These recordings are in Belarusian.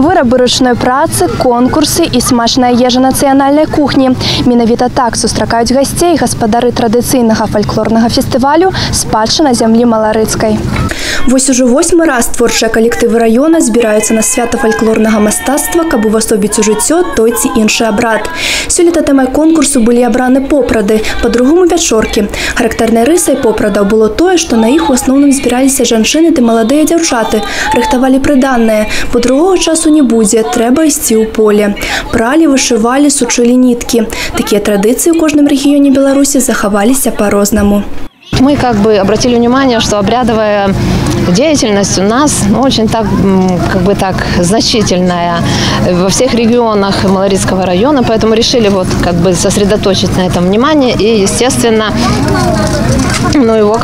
Вырабы ручной працы, конкурсы и смачная ежа нацыянальнай кухні. Менавіта так сустракаюць гасцей гаспадары традыцыйнага фальклорнага фестывалю «Спадчына зямлі маларыцкай». Вось ужо 8-й раз творчыя калектывы раёна збіраюцца на свята фальклорнага мастацтва, каб увасобіць у жыццё той ці іншы абрад. Сёлета тэмай конкурсу былі абраны попрады, па-другому вячоркі. Характэрнай рысай попрадаў было тое, што на іх у асноўным збіраліся жанчыны ды маладыя дзяўчаты, рыхтавалі прыданнае, бо другога часу не будзе, трэба ісці ў поле. Пралі, вышывалі, сучылі ніткі. Такія традыцыі ў кожным рэгіёне Беларусі захаваліся па-рознаму. Мы обратили внимание, что обрядовая деятельность у нас очень так значительная во всех регионах Малорицкого района, поэтому решили сосредоточить на этом внимание и, естественно, его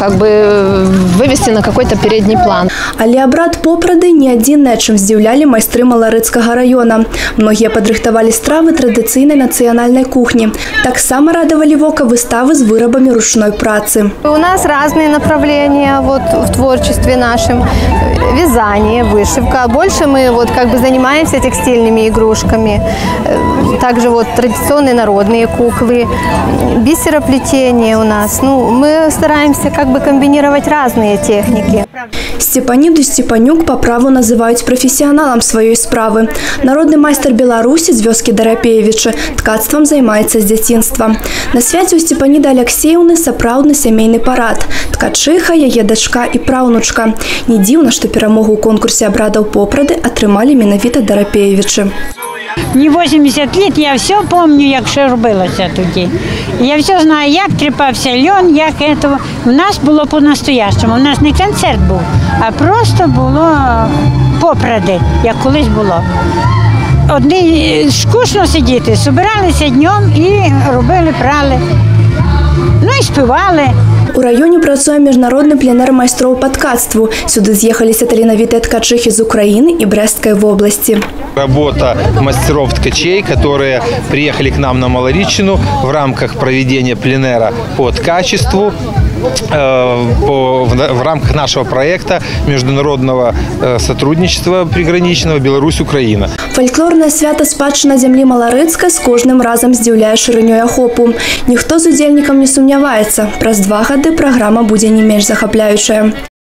вывести на какой-то передний план. Але абрад попрады не адзінае, чым здзіўлялі майстры Маларыцкага района. Многія падрыхтавалі стравы традыцыйнай нацыянальнай кухні. Таксама радавалі вока выставы з вырабамі ручной працы. У нас разные направления в творчестве нашем. Вязание, вышивка. Больше мы занимаемся текстильными игрушками. Также традиционные народные куклы, бисероплетение у нас. Мы стараемся комбинировать разные техники. Степаніду Степанюк по праву называюць прафесіяналам сваёй справы. Народны майстар Беларусі з вёскі Дарапеевічы ткацтвам займаецца з дзяцінства. На свяце ў Степаніды Аляксеевны сапраўдны сямейны парад. Ткачыха, яе дачка і праўнучка. Не дзіўна, што перамогу ў конкурсе абрадаў попрады атрымалі менавіта Дарапеевічы. Мне 80 лет, я все помню, як що робилося тоді. Я все знаю, як тріпався льон, як этого. У нас було по-настоящому. У нас не концерт був, а просто було попради, як колись було. Одні скучно сидіти, збиралися днем і робили, прали. І співали. У раёне працуе міжнародны пленэр майстроў па ткацтву. Сюды з'ехаліся таленавітыя ткачыхі з Украины и Брестской области. Работа мастеров-ткачей, которые приехали к нам на Малоричину в рамках проведения пленэра по ткачеству, в рамках нашего проекта международного сотрудничества приграничного Беларусь-Украина. Фальклорнае свята «Спадчына зямлі маларыцкай» з кожным разам здзіўляе шырынёй ахопу. Ніхто з удзельнікам не сумняваецца, праз 2 гады праграма будзе не менш захапляючая.